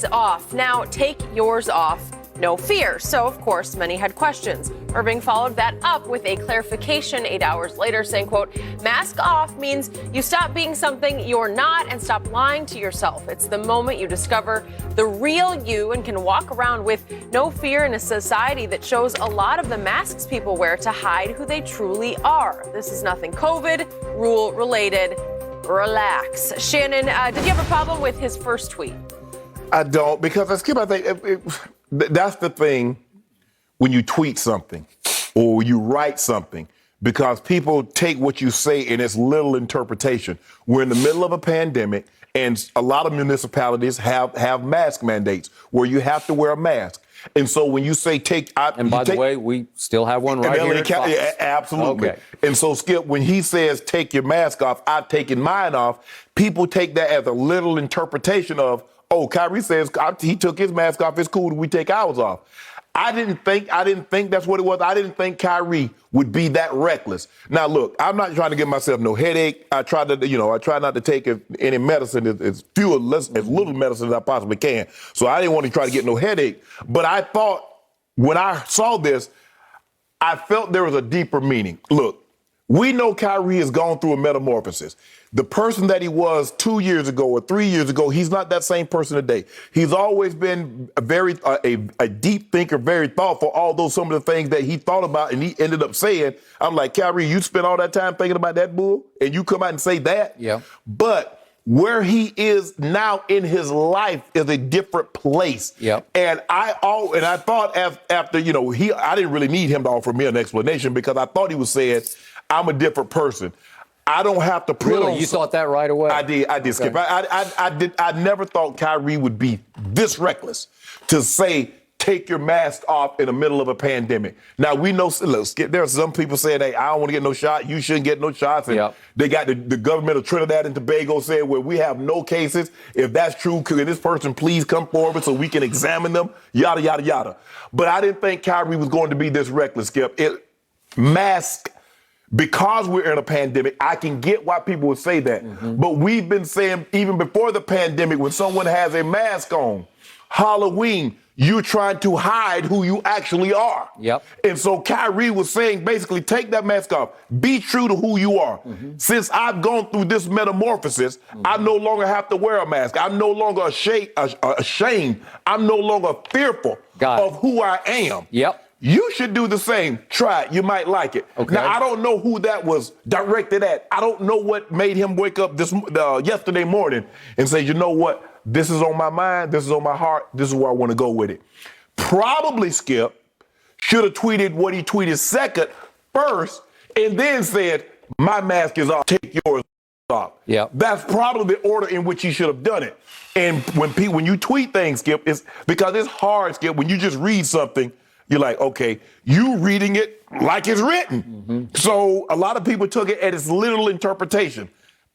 Off. Now take yours off. No fear. So, of course, many had questions. Irving followed that up with a clarification 8 hours later saying, quote, mask off means you stop being something you're not and stop lying to yourself. It's the moment you discover the real you and can walk around with no fear in a society that shows a lot of the masks people wear to hide who they truly are. This is nothing COVID, rule related. Relax. Shannon, did you have a problem with his first tweet? I don't, because Skip, I think that's the thing when you tweet something or you write something, because people take what you say and it's little interpretation. We're in the middle of a pandemic, and a lot of municipalities have mask mandates where you have to wear a mask. And so when you say and by the way, we still have one right here. Yeah, absolutely. Okay. And so, Skip, when he says take your mask off, I've taken mine off, people take that as a little interpretation of, oh, Kyrie says he took his mask off. It's cool that we take ours off. I didn't think that's what it was. I didn't think Kyrie would be that reckless. Now, look, I'm not trying to give myself no headache. I try not to take any medicine, as little medicine as I possibly can. So I didn't want to try to get no headache. But I thought when I saw this, I felt there was a deeper meaning. Look, we know Kyrie has gone through a metamorphosis. The person that he was 2 years ago or 3 years ago, he's not that same person today. He's always been a deep thinker, very thoughtful, although some of the things that he thought about and he ended up saying, I'm like, Kyrie, you spent all that time thinking about that bull and you come out and say that? Yeah. But where he is now in his life is a different place. Yep. And I thought after, I didn't really need him to offer me an explanation, because I thought he was saying, I'm a different person. I don't have to put on. Really? You thought that right away? I did, okay. Skip. I never thought Kyrie would be this reckless to say, take your mask off in the middle of a pandemic. Now, we know, look, Skip, there are some people saying, hey, I don't want to get no shot. You shouldn't get no shots. And They got the government of Trinidad and Tobago saying, well, we have no cases. If that's true, can this person please come forward so we can examine them? Yada, yada, yada. But I didn't think Kyrie was going to be this reckless, Skip. Mask. Because we're in a pandemic, I can get why people would say that. Mm-hmm. But we've been saying, even before the pandemic, when someone has a mask on, Halloween, you're trying to hide who you actually are. Yep. And so Kyrie was saying, basically, take that mask off. Be true to who you are. Mm-hmm. Since I've gone through this metamorphosis, I no longer have to wear a mask. I'm no longer ashamed. I'm no longer fearful of who I am. Yep. You should do the same. Try it. You might like it. Okay. Now, I don't know who that was directed at. I don't know what made him wake up yesterday morning and say, you know what? This is on my mind. This is on my heart. This is where I want to go with it. Probably Skip should have tweeted what he tweeted first, and then said, my mask is off. Take yours off. Yeah. That's probably the order in which he should have done it. And when you tweet things, Skip, it's because it's hard, Skip, when you just read something, you're like, okay, you reading it like it's written. Mm-hmm. So a lot of people took it as its literal interpretation.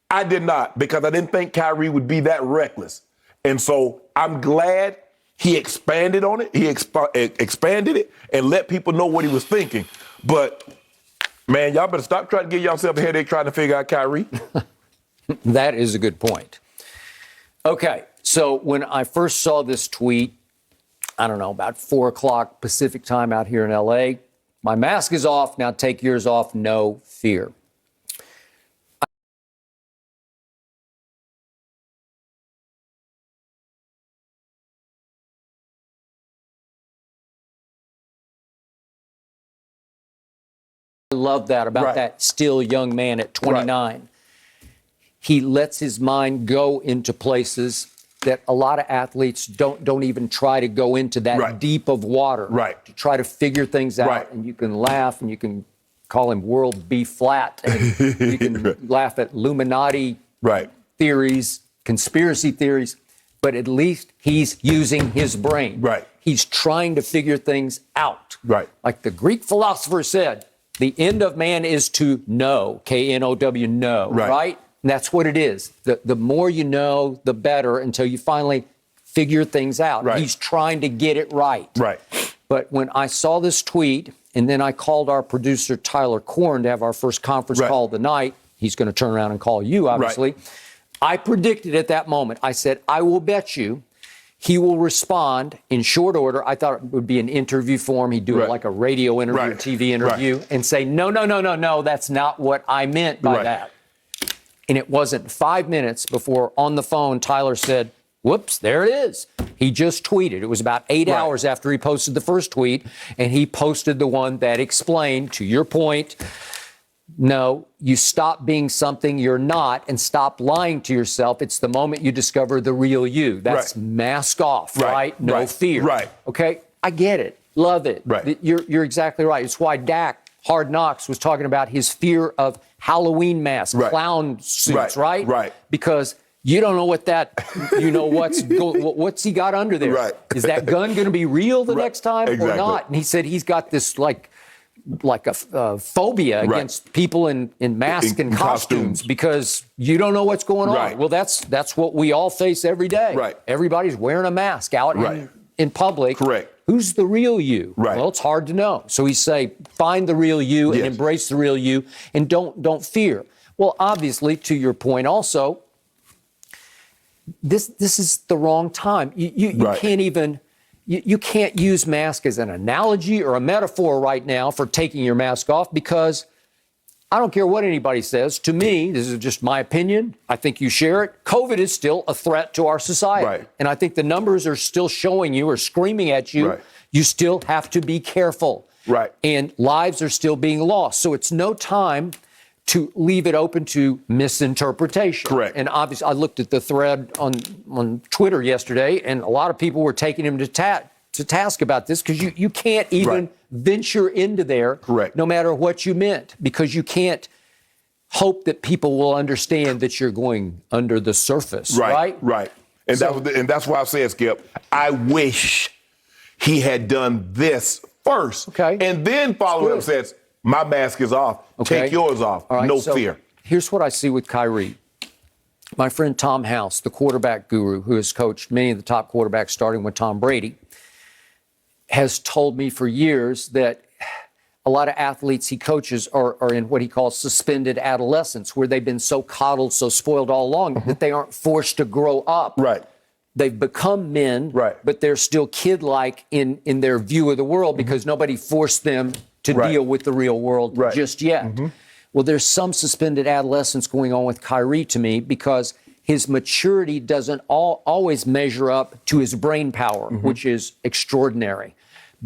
I did not, because I didn't think Kyrie would be that reckless. And so I'm glad he expanded on it. He expanded it and let people know what he was thinking. But, man, y'all better stop trying to give yourself a headache trying to figure out Kyrie. That is a good point. Okay, so when I first saw this tweet, I don't know, about 4 o'clock Pacific time out here in L.A. My mask is off. Now take yours off. No fear. I love that about that still young man at 29. Right. He lets his mind go into places that a lot of athletes don't even try to go into that deep of water to try to figure things out. And you can laugh and you can call him World B Flat and you can laugh at Illuminati theories, conspiracy theories, but at least he's using his brain. He's trying to figure things out. Like the Greek philosopher said, the end of man is to know, K-N-O-W, know, right? And that's what it is. The more you know, the better, until you finally figure things out. He's trying to get it right. But when I saw this tweet, and then I called our producer, Tyler Korn, to have our first conference call of the night, he's going to turn around and call you, obviously. I predicted at that moment, I said, I will bet you he will respond in short order. I thought it would be an interview form. He'd do it like a radio interview, Right. TV interview, and say, no, that's not what I meant by that. And it wasn't 5 minutes before on the phone, Tyler said, whoops, there it is. He just tweeted. It was about 8 hours after he posted the first tweet, and he posted the one that explained, to your point, no, you stop being something you're not and stop lying to yourself. It's the moment you discover the real you. That's mask off, right? No fear. Right. Okay, I get it. Love it. Right. You're exactly right. It's why Dak, Hard Knocks, was talking about his fear of Halloween masks, clown suits, right? Right. Because you don't know what that, what's he got under there? Right. Is that gun going to be real the next time or not? And he said he's got this like a phobia against people in masks and costumes because you don't know what's going on. Well, that's what we all face every day. Right. Everybody's wearing a mask out in public. Correct. Who's the real you? Right. Well, it's hard to know. So he say, find the real you and embrace the real you and don't fear. Well, obviously, to your point also, this is the wrong time. You can't even... You can't use mask as an analogy or a metaphor right now for taking your mask off because I don't care what anybody says. To me, this is just my opinion. I think you share it. COVID is still a threat to our society. Right. And I think the numbers are still showing you or screaming at you. You still have to be careful. Right. And lives are still being lost. So it's no time to leave it open to misinterpretation. Correct. And obviously, I looked at the thread on Twitter yesterday, and a lot of people were taking him to task about this because you can't even venture into there, no matter what you meant, because you can't hope that people will understand that you're going under the surface, right? Right. And that's why I said, Skip, I wish he had done this first. Okay. And then follow up says, my mask is off. Okay. Take yours off. All right, No so fear. Here's what I see with Kyrie. My friend Tom House, the quarterback guru who has coached many of the top quarterbacks, starting with Tom Brady, has told me for years that a lot of athletes he coaches are in what he calls suspended adolescence, where they've been so coddled, so spoiled all along that they aren't forced to grow up. Right. They've become men, but they're still kid-like in their view of the world because nobody forced them to deal with the real world just yet. Well, there's some suspended adolescence going on with Kyrie to me because his maturity doesn't always measure up to his brain power, which is extraordinary,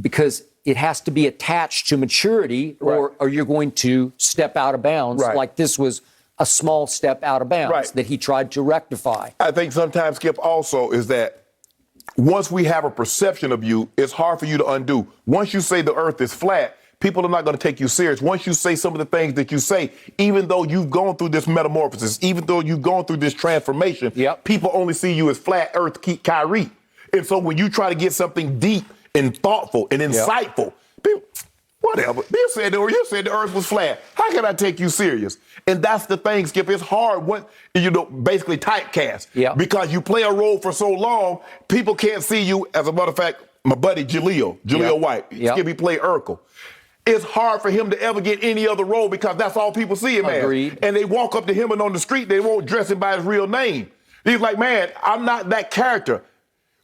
because it has to be attached to maturity or you're going to step out of bounds like this was a small step out of bounds that he tried to rectify. I think sometimes, Skip, also is that once we have a perception of you, it's hard for you to undo. Once you say the earth is flat, people are not going to take you serious. Once you say some of the things that you say, even though you've gone through this metamorphosis, even though you've gone through this transformation, people only see you as flat earth Kyrie. And so when you try to get something deep and thoughtful and insightful, people, whatever. You said the earth was flat. How can I take you serious? And that's the thing, Skip. It's hard when, basically typecast. Because you play a role for so long, people can't see you. As a matter of fact, my buddy Jaleel White, Skip, he played Urkel. It's hard for him to ever get any other role because that's all people see him as. And they walk up to him and on the street, they won't dress him by his real name. He's like, man, I'm not that character.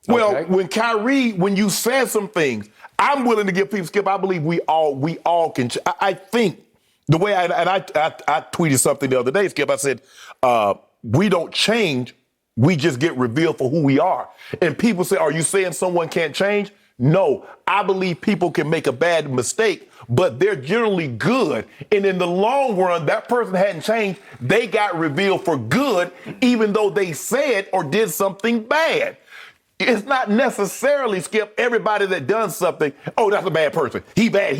Well, when you said some things, I'm willing to give people, Skip, I believe we all can. I think the way I tweeted something the other day, Skip, I said, we don't change, we just get revealed for who we are. And people say, are you saying someone can't change? No, I believe people can make a bad mistake, but they're generally good. And in the long run, that person hadn't changed. They got revealed for good, even though they said or did something bad. It's not necessarily, Skip, everybody that does something, oh, that's a bad person. He bad.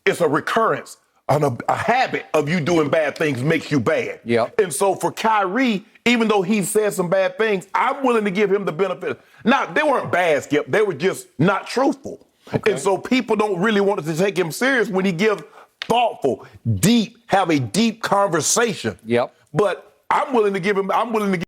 It's a recurrence. A habit of you doing bad things makes you bad. And so for Kyrie, even though he said some bad things, I'm willing to give him the benefit. Now, they weren't bad, Skip. They were just not truthful. And so people don't really want to take him serious when he gives thoughtful, have a deep conversation. But I'm willing to give him,